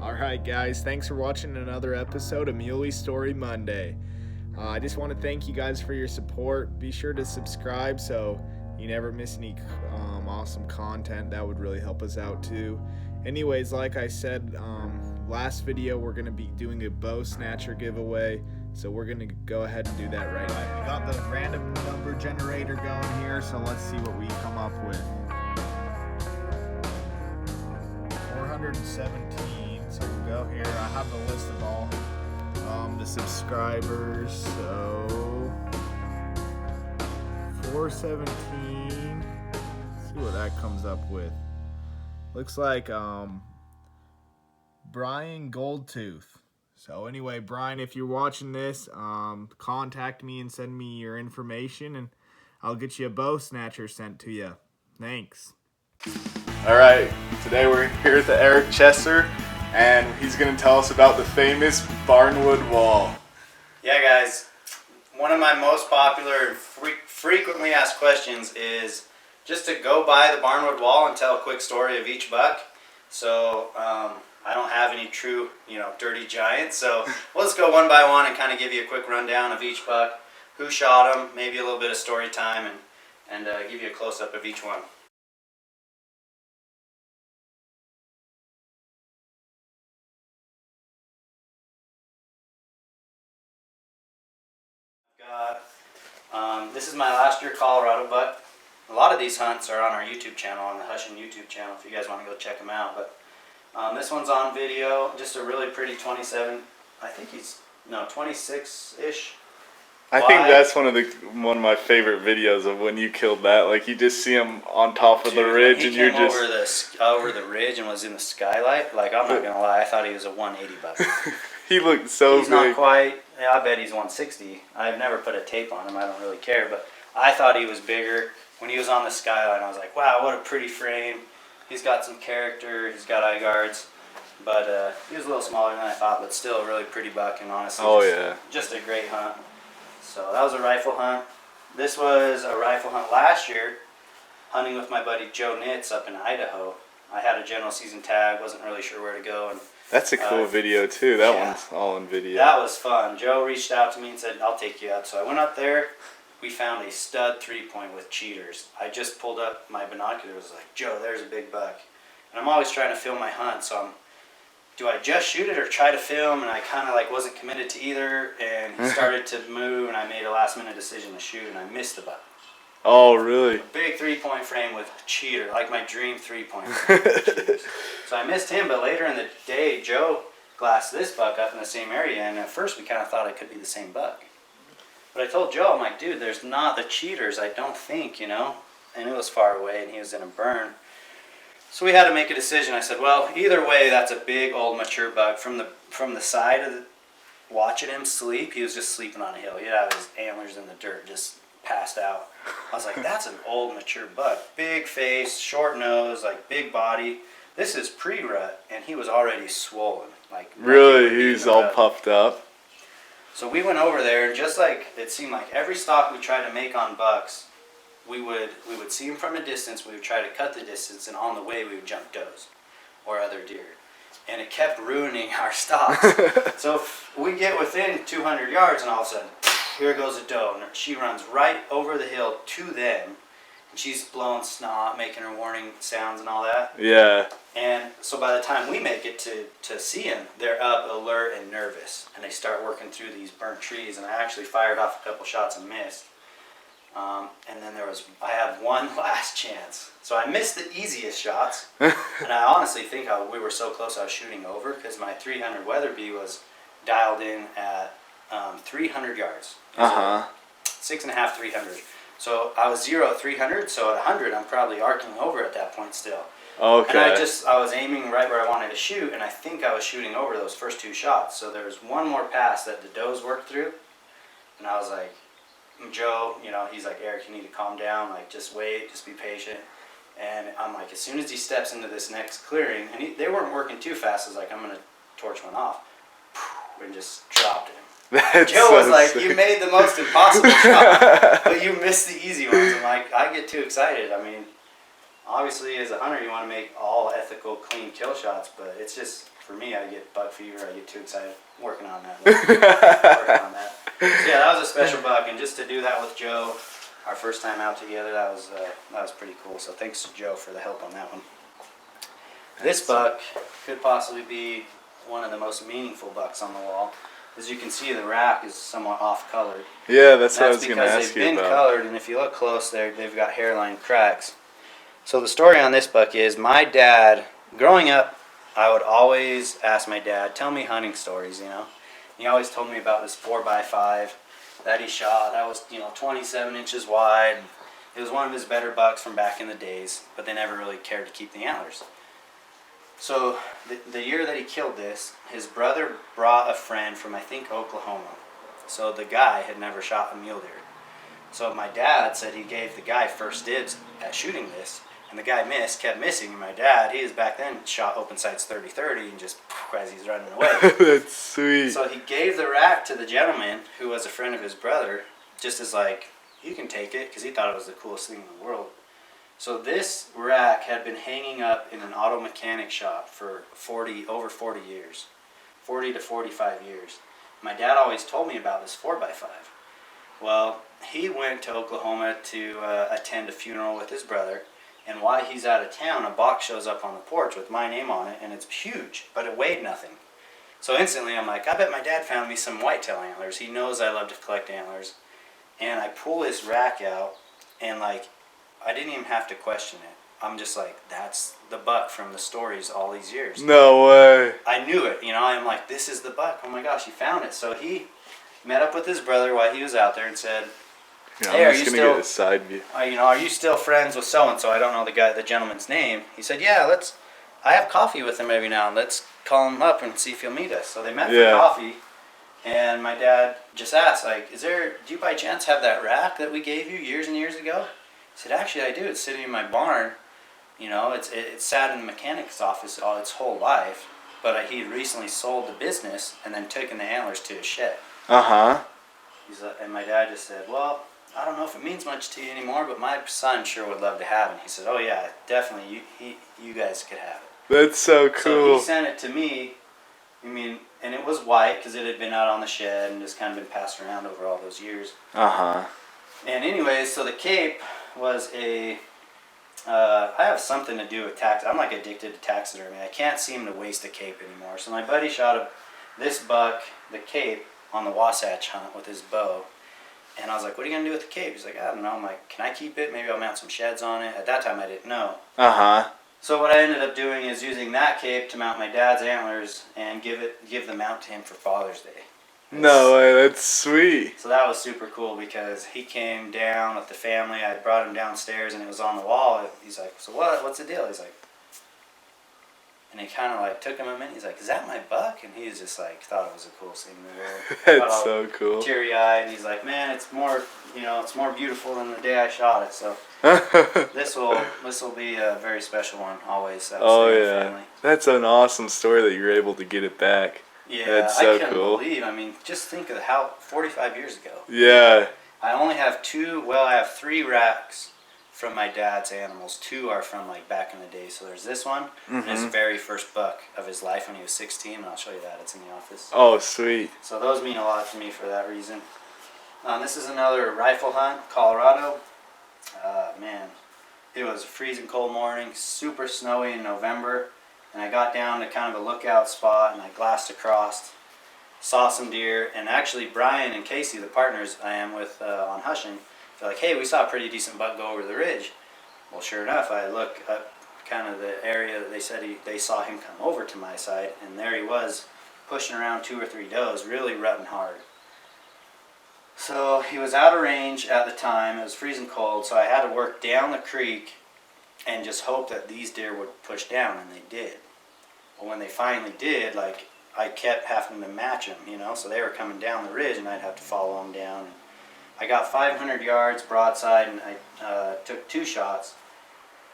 Alright, guys, thanks for watching another episode of Muley Story Monday. I just want to thank you guys for your support. Be sure to subscribe so you never miss any awesome content. That would really help us out too. Anyways, like I said, last video we're going to be doing a bow snatcher giveaway. So we're going to go ahead and do that right now. We got the random number generator going here, so let's see what we come up with. 417. So we'll go here. I have the list of all the subscribers. So 417. Let's see what that comes up with. Looks like Brian Goldtooth. So anyway, Brian, if you're watching this, contact me and send me your information, and I'll get you a bow snatcher sent to you. Thanks. All right, today we're here with Eric Chester, and he's going to tell us about the famous Barnwood Wall. Yeah, guys, one of my most popular and frequently asked questions is just to go by the Barnwood Wall and tell a quick story of each buck. So I don't have any true, dirty giants. So we'll just go one by one and kind of give you a quick rundown of each buck, who shot them, maybe a little bit of story time, and give you a close-up of each one. This is my last year Colorado buck. A lot of these hunts are on our YouTube channel, on the Hushin YouTube channel, if you guys want to go check them out. But this one's on video, just a really pretty 27, I think he's, 26-ish. I think that's one of my favorite videos of when you killed that. Like, you just see him on top of the ridge, and you're just... He came over the ridge and was in the skylight. Like, I'm not going to lie, I thought he was a 180 buck. He looked so He's big. not quite, I bet he's 160. I've never put a tape on him, I don't really care. But I thought he was bigger. When he was on the skyline, I was like, wow, what a pretty frame. He's got some character, he's got eye guards. But he was a little smaller than I thought, but still a really pretty buck, and honestly, just a great hunt. So that was a rifle hunt. This was a rifle hunt last year, hunting with my buddy Joe Nitz up in Idaho. I had a general season tag, wasn't really sure where to go. And that's a cool video too. That one's all in video. That was fun. Joe reached out to me and said, I'll take you out. So I went up there. We found a stud 3-point with cheaters. I just pulled up my binoculars, was like, Joe, there's a big buck. And I'm always trying to film my hunt, so do I just shoot it or try to film? And I kind of wasn't committed to either, and he started to move, and I made a last-minute decision to shoot, and I missed the buck. Oh, really? A big 3-point frame with cheater, like my dream 3-point frame with cheaters. So I missed him, but later in the day, Joe glassed this buck up in the same area, and at first we kind of thought it could be the same buck. But I told Joe, I'm like, dude, there's not the cheaters, I don't think, And it was far away, and he was in a burn. So we had to make a decision. I said, well, either way, that's a big, old, mature buck. From the side of watching him sleep, he was just sleeping on a hill. He'd have his antlers in the dirt, just passed out. I was like, that's an old, mature buck. Big face, short nose, big body. This is pre-rut, and he was already swollen. Really? He's all puffed up? So we went over there, and just like it seemed like every stalk we tried to make on bucks, we would see them from a distance, we would try to cut the distance, and on the way we would jump does or other deer. And it kept ruining our stalks. So if we get within 200 yards, and all of a sudden, here goes a doe, and she runs right over the hill to them, and she's blowing snot, making her warning sounds and all that. Yeah. And so by the time we make it to see them, they're up, alert, and nervous, and they start working through these burnt trees, and I actually fired off a couple shots and missed. And then I had one last chance. So I missed the easiest shots, and I honestly think we were so close I was shooting over, because my 300 Weatherby was dialed in at 300 yards. 6.5, 300. So I was 0 at 300, so at 100 I'm probably arcing over at that point still. Okay. And I was aiming right where I wanted to shoot, and I think I was shooting over those first two shots. So there was one more pass that the does worked through, and I was like, Joe, he's like, Eric, you need to calm down, just wait, just be patient. And I'm like, as soon as he steps into this next clearing, and they weren't working too fast, I was like, I'm going to torch one off, and just dropped him. Joe was like, you made the most impossible shot, but you missed the easy ones. I'm like, I get too excited. Obviously as a hunter, you want to make all ethical, clean kill shots, but it's just, for me, I get buck fever. I get too excited. Working on that. Working on that. So yeah, that was a special buck, and just to do that with Joe, our first time out together, that was pretty cool. So thanks to Joe for the help on that one. This buck could possibly be one of the most meaningful bucks on the wall. As you can see, the rack is somewhat off-colored. Yeah, that's what I was going to because ask they've you been about. colored, and if you look close there, they've got hairline cracks. So the story on this buck is, my dad, growing up, I would always ask my dad, tell me hunting stories, you know. He always told me about this 4x5 that he shot. That was, 27 inches wide. It was one of his better bucks from back in the days, but they never really cared to keep the antlers. So the year that he killed this, his brother brought a friend from, I think, Oklahoma. So the guy had never shot a mule deer. So my dad said he gave the guy first dibs at shooting this, and the guy kept missing. And my dad, he was back then, shot open sights 30-30 and just as he's running away. That's sweet. So he gave the rack to the gentleman who was a friend of his brother, just as like, you can take it, because he thought it was the coolest thing in the world. So this rack had been hanging up in an auto mechanic shop for over 40 years, 40 to 45 years. My dad always told me about this 4x5. Well, he went to Oklahoma to attend a funeral with his brother, and while he's out of town, a box shows up on the porch with my name on it, and it's huge, but it weighed nothing. So instantly I'm like, I bet my dad found me some whitetail antlers. He knows I love to collect antlers. And I pull this rack out, and like, I didn't even have to question it. I'm just like, that's the buck from the stories all these years. No way. I knew it, I'm like, this is the buck. Oh my gosh, he found it. So he met up with his brother while he was out there and said, Yeah, hey, I'm just going to still, get a side view. are you still friends with so-and-so? I don't know the gentleman's name. He said, yeah, I have coffee with him every now and then. Let's call him up and see if he'll meet us. So they met for coffee. And my dad just asked, like, do you by chance have that rack that we gave you years and years ago? He said, actually, I do. It's sitting in my barn. It's sat in the mechanic's office all its whole life. But he had recently sold the business and then taken the antlers to his shed. Uh-huh. And my dad just said, well, I don't know if it means much to you anymore, but my son sure would love to have it. He said, oh, yeah, definitely. You guys could have it. That's so cool. So he sent it to me. And it was white because it had been out on the shed and just kind of been passed around over all those years. Uh-huh. And anyways, so the cape was I have something to do with tax. I'm like addicted to taxidermy. I can't seem to waste a cape anymore. So my buddy shot this buck, the cape, on the Wasatch hunt with his bow. And I was like, what are you going to do with the cape? He's like, I don't know. I'm like, can I keep it? Maybe I'll mount some sheds on it. At that time, I didn't know. Uh-huh. So what I ended up doing is using that cape to mount my dad's antlers and give the mount to him for Father's Day. No way, that's sweet. So that was super cool because he came down with the family. I brought him downstairs and it was on the wall. He's like, so what's the deal? He's like, and he kind of like took him a minute. He's like, is that my buck? And he was just like, thought it was the coolest thing in the world. That's so cool. Teary-eyed, and he's like, man, it's more beautiful than the day I shot it. So this will be a very special one always. Oh yeah, that's an awesome story that you're able to get it back. Yeah, that's so I couldn't cool. believe. Just think of how 45 years ago. Yeah. I only have I have 3 racks from my dad's animals. 2 are from like back in the day. So there's this one, and his very first buck of his life when he was 16, and I'll show you that. It's in the office. Oh, sweet. So those mean a lot to me for that reason. This is another rifle hunt, Colorado. Man, it was a freezing cold morning, super snowy in November, and I got down to kind of a lookout spot and I glassed across, saw some deer, and actually Brian and Casey, the partners I am with on Hushing, they're like, hey, we saw a pretty decent buck go over the ridge. Well, sure enough, I look up kind of the area that they said they saw him come over to my side, and there he was pushing around 2 or 3 does, really rutting hard. So he was out of range at the time. It was freezing cold, so I had to work down the creek and just hope that these deer would push down, and they did. Well, when they finally did, like, I kept having to match them, so they were coming down the ridge and I'd have to follow them down. And I got 500 yards broadside, and I took 2 shots,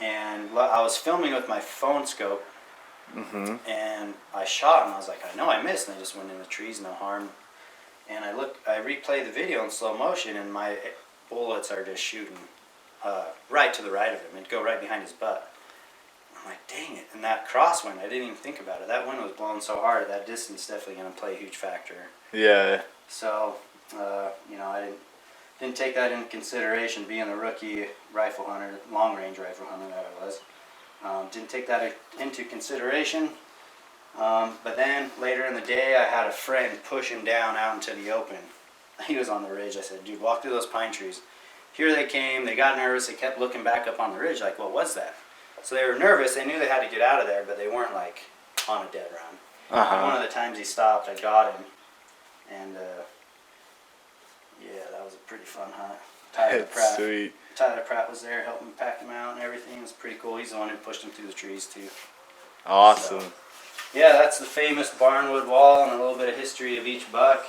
and I was filming with my phone scope, and I shot, and I was like, I know I missed, and I just went in the trees, no harm. And I replay the video in slow motion, and my bullets are just shooting right to the right of him. It'd go right behind his butt. I'm like, dang it. And that crosswind, I didn't even think about it. That wind was blowing so hard, that distance definitely going to play a huge factor. Yeah. So, I didn't take that into consideration, being a rookie rifle hunter, long-range rifle hunter that I was. Didn't take that into consideration. But then later in the day, I had a friend push him down out into the open. He was on the ridge. I said, dude, walk through those pine trees. Here they came. They got nervous. They kept looking back up on the ridge like, what was that? So they were nervous. They knew they had to get out of there, but they weren't like on a dead run. And one of the times he stopped, I got him. And yeah, that was a pretty fun hunt. That's sweet. Tyler Pratt was there helping me pack him out and everything. It was pretty cool. He's the one who pushed him through the trees too. Awesome. So, yeah, that's the famous Barnwood Wall and a little bit of history of each buck.